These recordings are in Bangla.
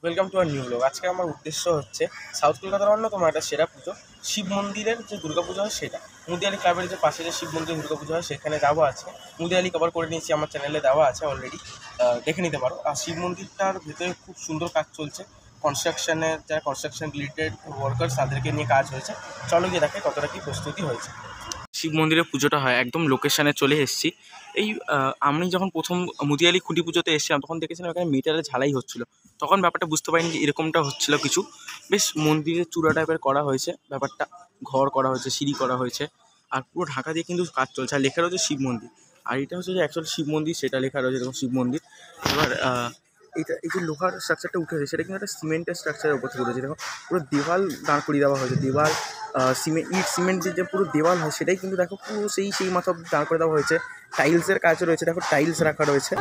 Welcome to our new blog. আজকে আমার উদ্দেশ্য হচ্ছে সাউথ কলকাতার অন্যতম একটা সেরা পুজো শিব মন্দিরের যে দুর্গাপুজো হয় সেটা। মুদিয়ালি ক্লাবের যে পাশে যে শিব মন্দির দুর্গাপুজো হয় সেখানে যাওয়া আছে। মুদিয়ালি কভার করে নিয়েছি, আমার চ্যানেলে দেওয়া আছে অলরেডি, দেখে নিতে পারো। আর শিব মন্দিরটার ভেতরে খুব সুন্দর কাজ চলছে, কনস্ট্রাকশনের যারা কনস্ট্রাকশন রিলেটেড ওয়ার্কার্স তাদেরকে নিয়ে কাজ হয়েছে। চলো গিয়ে দেখে কতটা কী প্রস্তুতি হয়েছে। শিব মন্দিরে পুজোটা হয়, একদম লোকেশানে চলে এসেছি। এই আমি যখন প্রথম মুদিয়ালি খুঁটি পুজোতে এসেছিলাম তখন দেখেছিলাম এখানে মেটালের ঝালাই হচ্ছিলো। তখন ব্যাপারটা বুঝতে পারিনি যে এরকমটা হচ্ছিলো কিছু। বেশ মন্দিরের চূড়া টাইপের করা হয়েছে, ব্যাপারটা ঘর করা হয়েছে, সিঁড়ি করা হয়েছে, আর পুরো ঢাকা দিয়ে কিন্তু কাজ চলছে। আর লেখা রয়েছে শিব মন্দির, আর এটা হচ্ছে যে অ্যাকচুয়াল শিব মন্দির, সেটা লেখা রয়েছে এরকম শিব মন্দির। এবার এই যে লোহার স্ট্রাকচারটা উঠে হয়েছে সেটা কিন্তু একটা সিমেন্টের স্ট্রাকচারের উপর থেকে উঠেছে। দেখো পুরো দেওয়াল দাঁড় করিয়ে দেওয়া হয়েছে, দেওয়াল সিমেন্টের যে পুরো দেওয়াল হয় সেটাই কিন্তু দেখো পুরো সেই মাথা দাঁড় করে দেওয়া হয়েছে। টাইলসের কাজ রয়েছে, দেখো টাইলস রাখা রয়েছে।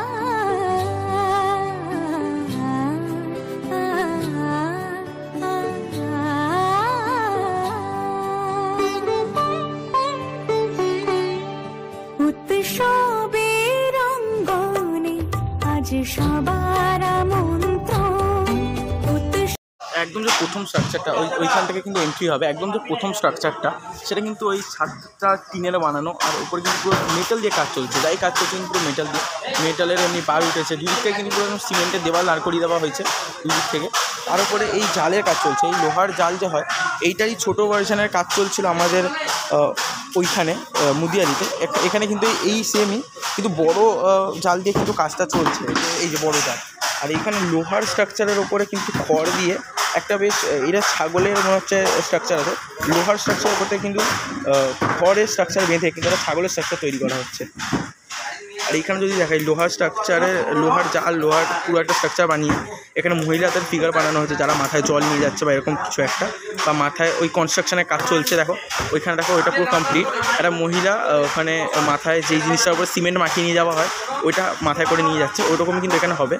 একদম যে প্রথম স্ট্রাকচারটা ওইখান থেকে কিন্তু এন্ট্রি হবে। একদম যে প্রথম স্ট্রাকচারটা সেটা কিন্তু ওই ছাদটা টিনের বানানো, আর উপরে কিন্তু পুরো মেটাল দিয়ে কাজ চলছে। যাই কাজ চলছে কিন্তু পুরো মেটাল দিয়ে, মেটালের এমনি বার উঠেছে। দুদিক থেকে কিন্তু পুরো সিমেন্টের দেওয়াল দাঁড় করিয়ে দেওয়া হয়েছে দুদিক থেকে। তার উপরে এই জালের কাজ চলছে, এই লোহার জাল যে হয় এইটারই ছোটো ভার্সনের কাজ চলছিল আমাদের ওইখানে মুদিয়ালিতে। এখানে কিন্তু এই সেমই কিন্তু বড় জাল দিয়ে কিন্তু কাজটা চলছে, এই যে বড় জাল। আর এইখানে লোহার স্ট্রাকচারের ওপরে কিন্তু খড় দিয়ে একটা বেশ, এটা ছাগলের মনে হচ্ছে স্ট্রাকচার আছে, লোহার স্ট্রাকচারের ওপরে কিন্তু খড়ের স্ট্রাকচার বেঁধে কিন্তু একটা ছাগলের স্ট্রাকচার তৈরি করা হচ্ছে। আর এইখানে যদি দেখাই লোহার স্ট্রাকচারে, লোহার জাল, লোহার পুরো একটা স্ট্রাকচার বানিয়ে এখানে মহিলাদের ফিগার বানানো হয়েছে যারা মাথায় জল নিয়ে যাচ্ছে বা এরকম কিছু একটা, বা মাথায় ওই কনস্ট্রাকশনের কাজ চলছে। দেখো ওইখানে দেখো ওইটা পুরো কমপ্লিট। একটা মহিলা ওখানে মাথায় যেই জিনিসটার উপরে সিমেন্ট মাখিয়ে নিয়ে যাওয়া হয় ওইটা মাথায় করে নিয়ে যাচ্ছে, ওইরকমই কিন্তু এখানে হবে।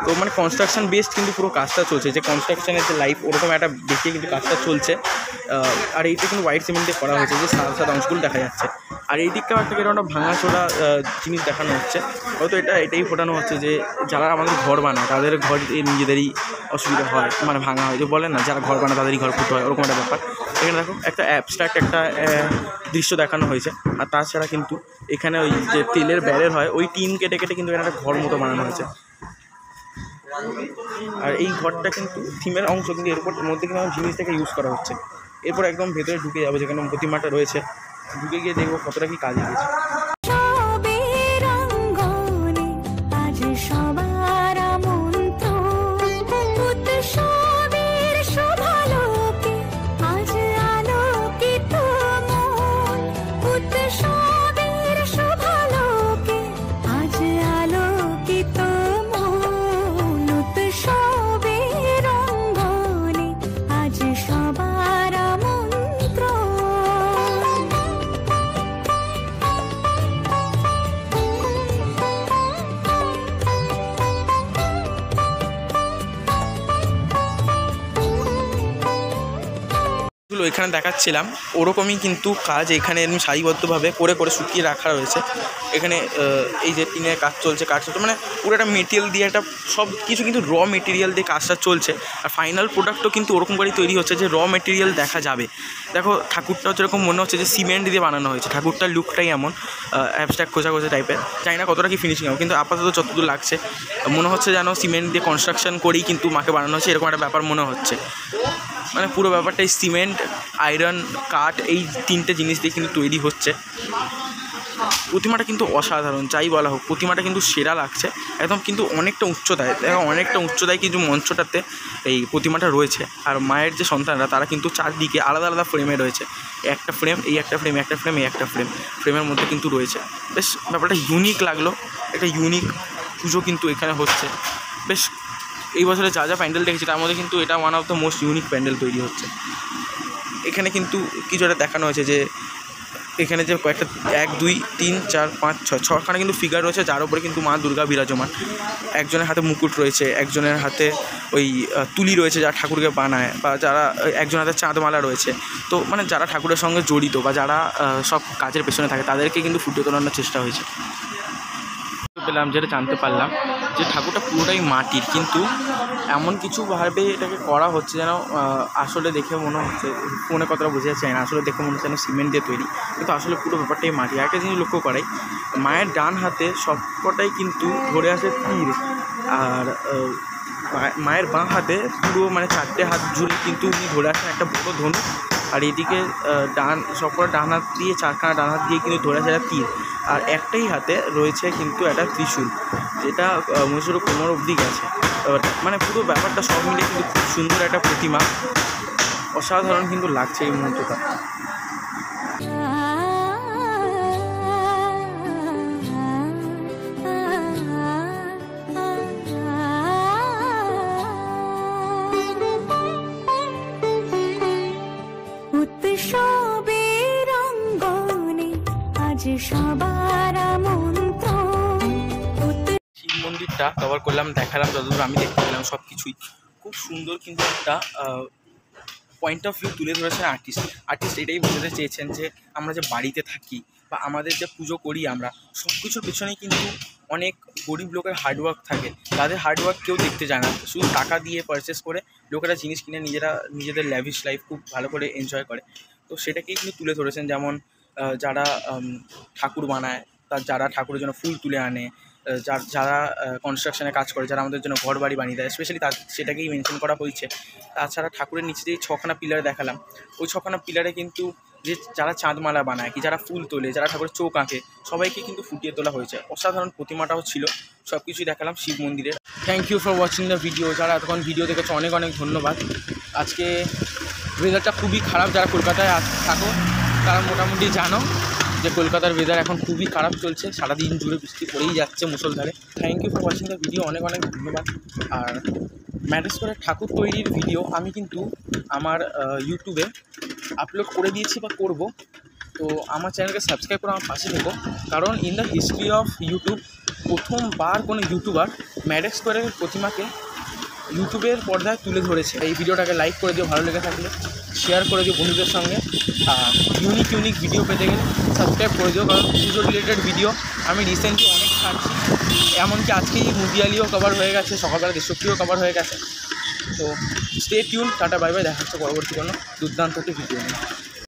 তো মানে কনস্ট্রাকশন বেসড কিন্তু পুরো কাজটা চলছে, যে কনস্ট্রাকশনের যে লাইফ ওরকম একটা দেখিয়ে কিন্তু কাজটা চলছে। আর এইটা কিন্তু হোয়াইট সিমেন্ট দিয়ে করা হয়েছে, যে সাদা সাদা অংশগুলো দেখা যাচ্ছে। আর এই দিকটাও একটা এরকম একটা ভাঙাচোরা জিনিস দেখানো হচ্ছে, হয়তো এটাই ফোটানো হচ্ছে যে যারা আমাদের ঘর বানায় তাদের ঘর নিজেদেরই অসুবিধা হয়, মানে ভাঙা হয়, যে বলে না যারা ঘর বানায় তাদেরই ঘর ফুটো হয়, ওরকম একটা ব্যাপার। এখানে দেখো একটা অ্যাবস্ট্রাক্ট একটা দৃশ্য দেখানো হয়েছে। আর তাছাড়া কিন্তু এখানে ওই যে তেলের ব্যারেল হয় ওই টিন কেটে কেটে কিন্তু এখানে একটা ঘর মতো বানানো হয়েছে। আর এই ঘরটা কিন্তু থিমের অংশ, কিন্তু এরপর মধ্যে কিন্তু জিনিস থেকে ইউজ করা হচ্ছে। এরপর একদম ভেতরে ঢুকে যাবো যেখানে প্রতিমাটা রয়েছে, ঢুকে গিয়ে দেখবো কতটা কি কাজে দিয়েছে। এখানে দেখাচ্ছিলাম ওরকমই কিন্তু কাজ এখানে এমনি সারিবদ্ধভাবে করে করে শুকিয়ে রাখা রয়েছে। এখানে এই যে টিনের কাজ চলছে, মানে পুরো একটা মেটেরিয়াল দিয়ে একটা সব কিছু কিন্তু র মেটেরিয়াল দিয়ে কাজটা চলছে। আর ফাইনাল প্রোডাক্টও কিন্তু ওরকম করেই তৈরি হচ্ছে যে র মেটেরিয়াল দেখা যাবে। দেখো ঠাকুরটাও যেরকম মনে হচ্ছে যে সিমেন্ট দিয়ে বানানো হয়েছে, ঠাকুরটার লুকটাই এমন অ্যাবস্ট্রাক্ট খোঁজা খোঁজা টাইপের। জানি না কতটা কি ফিনিশিং হবে, কিন্তু আপাতত যতদূর লাগছে মনে হচ্ছে যেন সিমেন্ট দিয়ে কনস্ট্রাকশন করেই কিন্তু মাকে বানানো হচ্ছে, এরকম একটা ব্যাপার মনে হচ্ছে। মানে পুরো ব্যাপারটাই সিমেন্ট, আয়রন, কাঠ, এই তিনটে জিনিস দিয়ে কিন্তু তৈরি হচ্ছে। প্রতিমাটা কিন্তু অসাধারণ, যাই বলা হোক প্রতিমাটা কিন্তু সেরা লাগছে একদম। কিন্তু অনেকটা উচ্চতায় কিন্তু মঞ্চটাতে এই প্রতিমাটা রয়েছে। আর মায়ের যে সন্তানরা তারা কিন্তু চারদিকে আলাদা আলাদা ফ্রেমে রয়েছে, একটা ফ্রেম, এই একটা ফ্রেম, একটা ফ্রেম, এই একটা ফ্রেম, ফ্রেমের মধ্যে কিন্তু রয়েছে। বেশ ব্যাপারটা ইউনিক লাগলো, একটা ইউনিক পুজো কিন্তু এখানে হচ্ছে। বেশ এই বছরে যা যা প্যান্ডেল দেখেছি তার মধ্যে কিন্তু এটা one of the most unique pandal তৈরি হচ্ছে। এখানে কিন্তু কিছু একটা দেখানো হয়েছে যে এখানে যে কয়েকটা 1 2 3 4 5 6 6খানা কিন্তু ফিগার রয়েছে, যার উপরে কিন্তু মা দুর্গা বিরাজমান। একজনের হাতে মুকুট রয়েছে, একজনের হাতে ওই তুলি রয়েছে যারা ঠাকুরকে বানায়, বা যারা একজনের হাতে চাঁদমালা রয়েছে। তো মানে যারা ঠাকুরের সঙ্গে জড়িত বা যারা সব কাজের পেছনে থাকে তাদেরকে কিন্তু ফুটিয়ে তোলানোর চেষ্টা হয়েছে। পেলাম যেটা জানতে পারলাম যে ঠাকুরটা পুরোটাই মাটির, কিন্তু এমন কিছুভাবে এটাকে করা হচ্ছে যেন আসলে দেখে মনে হচ্ছে, ফোনে কতটা বোঝা যাচ্ছে না, আসলে দেখে মনে হচ্ছে যেন সিমেন্ট দিয়ে তৈরি, কিন্তু আসলে পুরো ব্যাপারটাই মাটি। একটা জিনিস লক্ষ্য করাই, মায়ের ডান হাতে সবকটাই কিন্তু ধরে আসে তীর, আর মায়ের বাঁ হাতে পুরো মানে 4টে হাত জুড়ে কিন্তু উনি ধরে আসেন একটা বড় ধনুক, আর এদিকে সবকটা ডান হাত দিয়ে, 4খানা ডান হাত দিয়ে কিন্তু ধরে আসে একটা তীর, আর একটাই হাতে রয়েছে কিন্তু একটা ত্রিশূল, যেটা মহিষের কোমর অবধি গেছে। মানে পুরো ব্যাপারটা সব মিলে কিন্তু খুব সুন্দর একটা প্রতিমা, অসাধারণ কিন্তু লাগছে এই মুহূর্তটা। শিব মন্দিরটা কভার করলাম, দেখালাম যতদূর আমি দেখতে পেলাম সব কিছুই খুব সুন্দর, কিন্তু একটা পয়েন্ট অফ ভিউ তুলে ধরেছেন আর্টিস্ট এটাই বোঝাতে চেয়েছেন যে আমরা যে বাড়িতে থাকি বা আমাদের যে পুজো করি, আমরা সব কিছুর পেছনেই কিন্তু অনেক গরিব লোকের হার্ডওয়ার্ক থাকে, তাদের হার্ডওয়ার্ক কেউ দেখতে যায় না, শুধু টাকা দিয়ে পারচেস করে লোকেরা জিনিস কিনে নিজেদের ল্যাভিশ লাইফ খুব ভালো করে এনজয় করে। তো সেটাকেই কিন্তু তুলে ধরেছেন, যেমন যারা ঠাকুর বানায়, যারা ঠাকুরের জন্য ফুল তুলে আনে, যারা কনস্ট্রাকশনে কাজ করে, যারা আমাদের জন্য ঘর বাড়ি বানিয়ে দেয়, স্পেশালি সেটাকেই মেনশন করা হয়েছে। তাছাড়া ঠাকুরের নিচে যেই 6খানা পিলার দেখালাম, ওই 6খানা পিলারে কিন্তু যারা চাঁদমালা বানায়, কি যারা ফুল তোলে, যারা ঠাকুরের চোখ আঁকে, সবাইকে কিন্তু ফুটিয়ে তোলা হয়েছে। অসাধারণ প্রতিমাটাও ছিল, সব কিছুই দেখালাম শিব মন্দিরের। Thank you for watching the video. যারা এতক্ষণ ভিডিও দেখেছে অনেক অনেক ধন্যবাদ। আজকে ওয়েদারটা খুবই খারাপ, যারা কলকাতায় থাকো তারা মোটামুটি জানো যে কলকাতার ওয়েদার এখন খুবই খারাপ চলছে, সারাদিন জুড়ে বৃষ্টি পড়েই যাচ্ছে মুষলধারে। Thank you for watching the video, অনেক অনেক ধন্যবাদ। আর ম্যারেজ করে ঠাকুর তৈরির ভিডিও আমি কিন্তু আমার ইউটিউবে আপলোড করে দিয়েছি বা করব, তো আমার চ্যানেলকে সাবস্ক্রাইব করে আমার পাশে থেকো, কারণ in the history of YouTube প্রথমবার কোনো ইউটিউবার ম্যারেজ করে প্রতিমাকে ইউটিউবের পর্দায় তুলে ধরেছে। এই ভিডিওটাকে লাইক করে দিও, ভালো লেগে থাকলে শেয়ার করে দিও বন্ধুদের সঙ্গে। ইউনিক ভিডিও পেতে গেলে সাবস্ক্রাইব করে দিও, কারণ পুজো রিলেটেড ভিডিও আমি রিসেন্টলি অনেক ছাড়ছি, এমনকি আজকেই মুদিয়ালিও কভার হয়ে গেছে, সকালবেলা দেশপ্রিয় কভার হয়ে গেছে। তো stay tune, tata bye bye, দেখা হচ্ছে পরবর্তী কোনো দুর্দান্ত ভিডিও নিয়ে।